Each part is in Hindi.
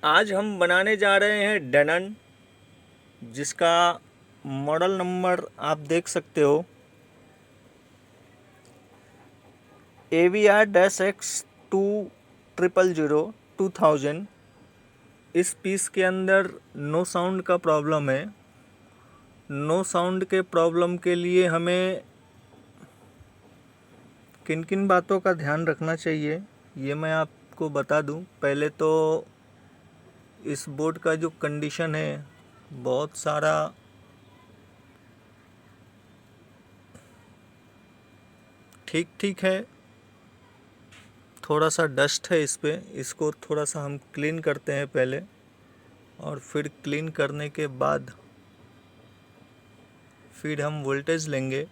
आज हम बनाने जा रहे हैं डेनन, जिसका मॉडल नंबर आप देख सकते हो AVR-X2000। इस पीस के अंदर नो साउंड का प्रॉब्लम है। नो साउंड के प्रॉब्लम के लिए हमें किन किन बातों का ध्यान रखना चाहिए ये मैं आपको बता दूं। पहले तो इस बोर्ड का जो कंडीशन है, बहुत सारा ठीक ठीक है, थोड़ा सा डस्ट है इस पे। इसको थोड़ा सा हम क्लीन करते हैं पहले, और फिर क्लीन करने के बाद फिर हम वोल्टेज लेंगे,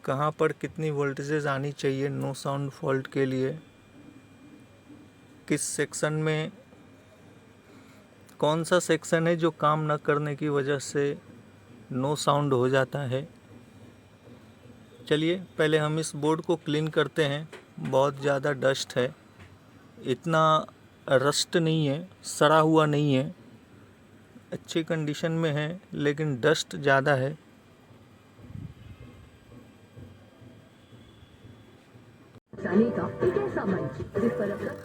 कहाँ पर कितनी वोल्टेजेस आनी चाहिए नो साउंड फॉल्ट के लिए, किस सेक्शन में कौन सा सेक्शन है जो काम न करने की वजह से नो साउंड हो जाता है। चलिए पहले हम इस बोर्ड को क्लीन करते हैं। बहुत ज़्यादा डस्ट है, इतना रस्ट नहीं है, सड़ा हुआ नहीं है, अच्छी कंडीशन में है, लेकिन डस्ट ज़्यादा है।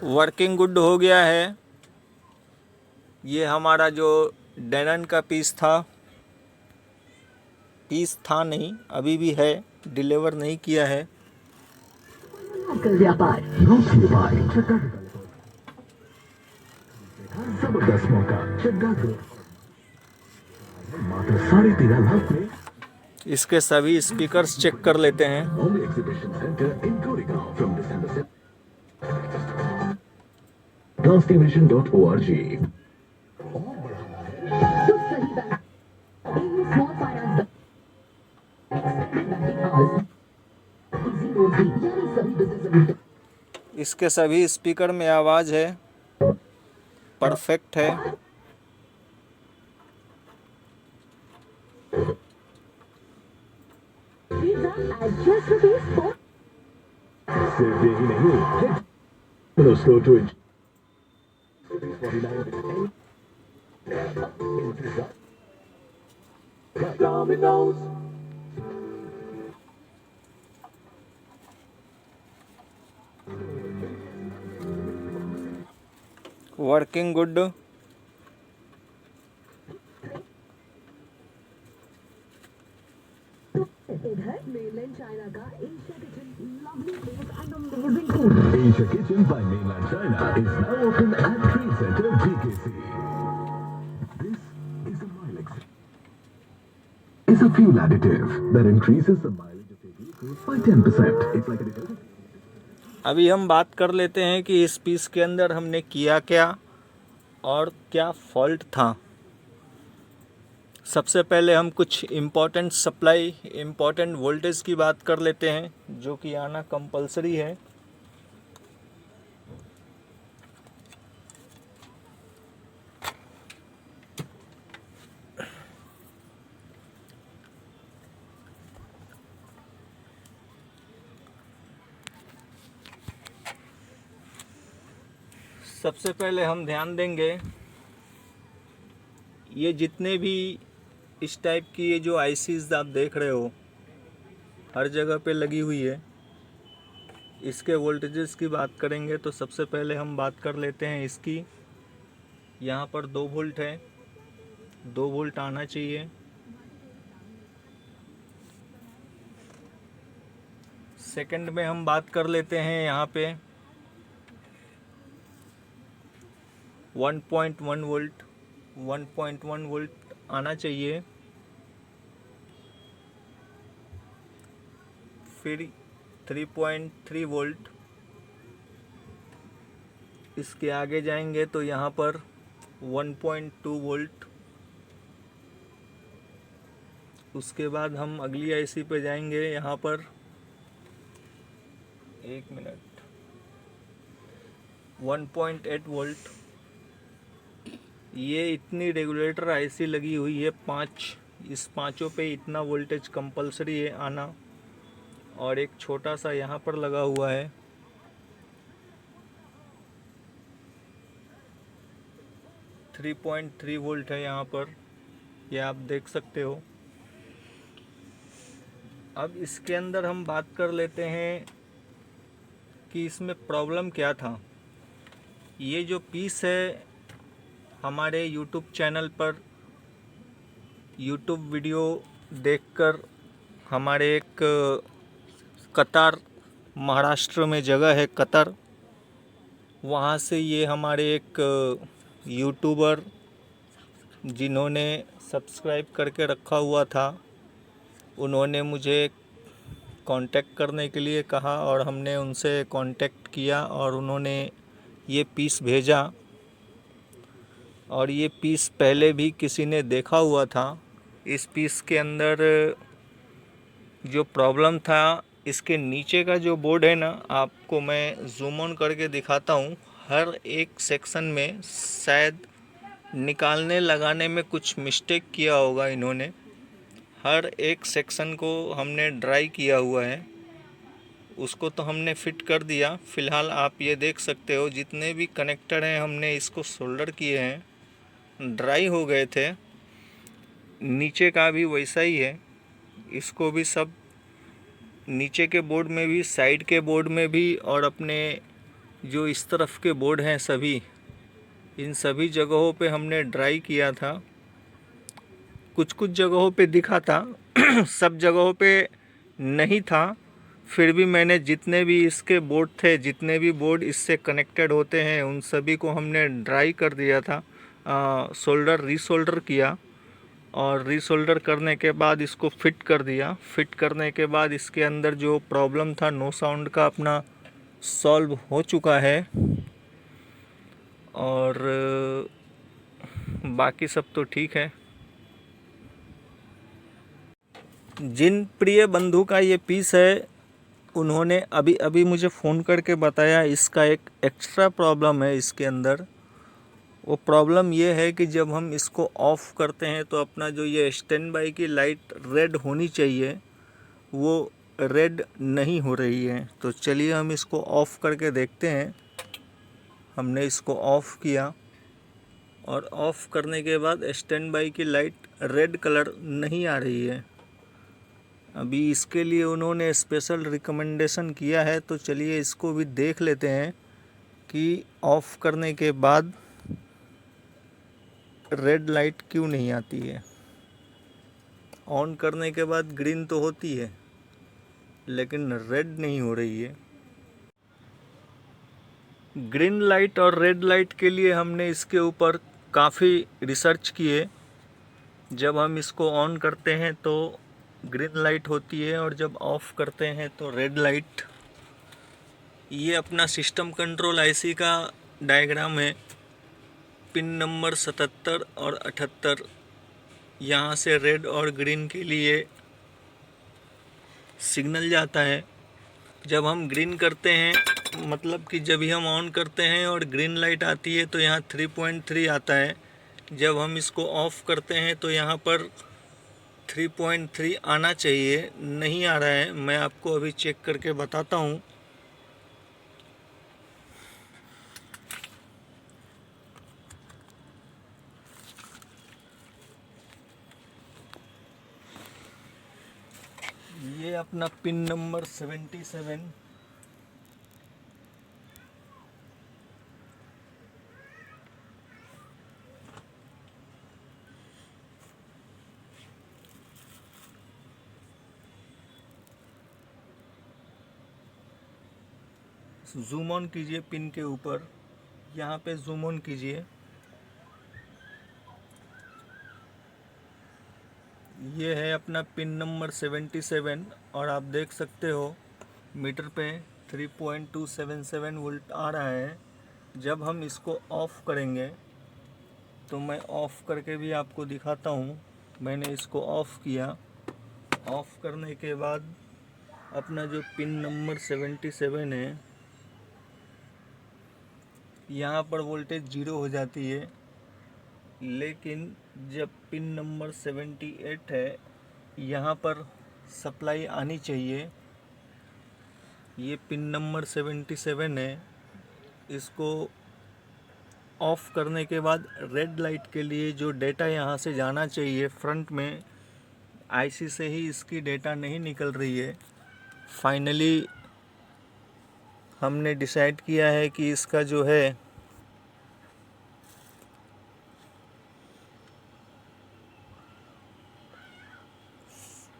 वर्किंग गुड हो गया है। ये हमारा जो डेनन का पीस था नहीं, अभी भी है, डिलीवर नहीं किया है। व्यापार जबरदस्त मौका मात्र 3.5 लाख में। इसके सभी स्पीकर्स चेक कर लेते हैं। Transdivision.org इसके सभी स्पीकर में आवाज़ है, परफेक्ट है। सिर्फ यही नहीं, slow to working good. Asia Kitchen by Mainland China is now open at Trade Center BKC. This is a mileage. Is a fuel additive that increases the mileage of your vehicle by 10%. It's like a detergent. अभी हम बात कर लेते हैं कि इस पीस के अंदर हमने किया क्या और क्या फॉल्ट था। सबसे पहले हम कुछ इम्पोर्टेंट सप्लाई, इम्पोर्टेंट वोल्टेज की बात कर लेते हैं, जो कि आना कंपलसरी है। सबसे पहले हम ध्यान देंगे, ये जितने भी इस टाइप की ये जो आईसीज आप देख रहे हो हर जगह पे लगी हुई है, इसके वोल्टेजेस की बात करेंगे तो सबसे पहले हम बात कर लेते हैं इसकी। यहाँ पर 2 वोल्ट है, 2 वोल्ट आना चाहिए। सेकंड में हम बात कर लेते हैं यहाँ पे 1.1 वोल्ट, 1.1 वोल्ट आना चाहिए। फिर 3.3 वोल्ट, इसके आगे जाएंगे तो यहाँ पर 1.2 वोल्ट। उसके बाद हम अगली आईसी पे जाएंगे, यहाँ पर 1 मिनट, 1.8 वोल्ट। ये इतनी रेगुलेटर आईसी लगी हुई है 5, इस पांचों पे इतना वोल्टेज कंपलसरी है आना। और एक छोटा सा यहाँ पर लगा हुआ है, 3.3 वोल्ट है यहाँ पर, ये आप देख सकते हो। अब इसके अंदर हम बात कर लेते हैं कि इसमें प्रॉब्लम क्या था। ये जो पीस है हमारे YouTube चैनल पर YouTube वीडियो देखकर, हमारे एक कतार, महाराष्ट्र में जगह है कतर, वहाँ से ये हमारे एक यूट्यूबर जिन्होंने सब्सक्राइब करके रखा हुआ था, उन्होंने मुझे कांटेक्ट करने के लिए कहा और हमने उनसे कांटेक्ट किया और उन्होंने ये पीस भेजा। और ये पीस पहले भी किसी ने देखा हुआ था। इस पीस के अंदर जो प्रॉब्लम था, इसके नीचे का जो बोर्ड है ना, आपको मैं जूम ऑन करके दिखाता हूँ। हर एक सेक्शन में शायद निकालने लगाने में कुछ मिस्टेक किया होगा इन्होंने। हर एक सेक्शन को हमने ड्राई किया हुआ है, उसको तो हमने फिट कर दिया। फ़िलहाल आप ये देख सकते हो जितने भी कनेक्टर हैं हमने इसको सोल्डर किए हैं, ड्राई हो गए थे। नीचे का भी वैसा ही है, इसको भी सब नीचे के बोर्ड में भी, साइड के बोर्ड में भी, और अपने जो इस तरफ के बोर्ड हैं सभी, इन सभी जगहों पे हमने ड्राई किया था। कुछ कुछ जगहों पे दिखा था सब जगहों पे नहीं था। फिर भी मैंने जितने भी इसके बोर्ड थे, जितने भी बोर्ड इससे कनेक्टेड होते हैं, उन सभी को हमने ड्राई कर दिया था, रीसोल्डर किया। और रीसोल्डर करने के बाद इसको फिट कर दिया। फिट करने के बाद इसके अंदर जो प्रॉब्लम था नो साउंड का, अपना सॉल्व हो चुका है। और बाकी सब तो ठीक है। जिन प्रिय बंधु का ये पीस है, उन्होंने अभी अभी मुझे फ़ोन करके बताया इसका एक एक्स्ट्रा प्रॉब्लम है इसके अंदर। वो प्रॉब्लम ये है कि जब हम इसको ऑफ़ करते हैं तो अपना जो ये स्टैंड बाई की लाइट रेड होनी चाहिए, वो रेड नहीं हो रही है। तो चलिए हम इसको ऑफ़ करके देखते हैं। हमने इसको ऑफ़ किया और ऑफ़ करने के बाद स्टैंड बाई की लाइट रेड कलर नहीं आ रही है। अभी इसके लिए उन्होंने स्पेशल रिकमेंडेशन किया है, तो चलिए इसको भी देख लेते हैं कि ऑफ़ करने के बाद रेड लाइट क्यों नहीं आती है। ऑन करने के बाद ग्रीन तो होती है, लेकिन रेड नहीं हो रही है। ग्रीन लाइट और रेड लाइट के लिए हमने इसके ऊपर काफ़ी रिसर्च किए। जब हम इसको ऑन करते हैं तो ग्रीन लाइट होती है और जब ऑफ़ करते हैं तो रेड लाइट। ये अपना सिस्टम कंट्रोल आईसी का डायग्राम है। पिन नंबर 77 और 78, यहाँ से रेड और ग्रीन के लिए सिग्नल जाता है। जब हम ग्रीन करते हैं, मतलब कि जब भी हम ऑन करते हैं और ग्रीन लाइट आती है तो यहाँ 3.3 आता है। जब हम इसको ऑफ़ करते हैं तो यहाँ पर 3.3 आना चाहिए, नहीं आ रहा है। मैं आपको अभी चेक करके बताता हूँ। ये अपना पिन नंबर 77, जूम ऑन कीजिए पिन के ऊपर, यहाँ पे जूम ऑन कीजिए। ये है अपना पिन नंबर 77 और आप देख सकते हो मीटर पे 3.277 वोल्ट आ रहा है। जब हम इसको ऑफ़ करेंगे तो मैं ऑफ़ करके भी आपको दिखाता हूँ। मैंने इसको ऑफ़ किया। ऑफ़ करने के बाद अपना जो पिन नंबर 77 है, यहाँ पर वोल्टेज 0 हो जाती है। लेकिन जब पिन नंबर 78 है, यहाँ पर सप्लाई आनी चाहिए। ये पिन नंबर 77 है, इसको ऑफ करने के बाद रेड लाइट के लिए जो डेटा यहाँ से जाना चाहिए फ्रंट में, आईसी से ही इसकी डेटा नहीं निकल रही है। फाइनली हमने डिसाइड किया है कि इसका जो है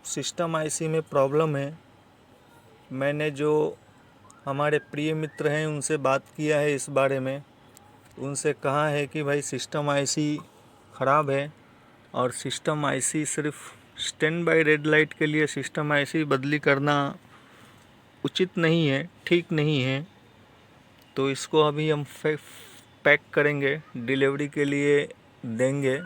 सिस्टम आईसी में प्रॉब्लम है। मैंने जो हमारे प्रिय मित्र हैं उनसे बात किया है इस बारे में, उनसे कहा है कि भाई सिस्टम आईसी ख़राब है और सिस्टम आईसी सिर्फ स्टैंड बाय रेड लाइट के लिए सिस्टम आईसी बदली करना उचित नहीं है, ठीक नहीं है। तो इसको अभी हम पैक करेंगे, डिलीवरी के लिए देंगे।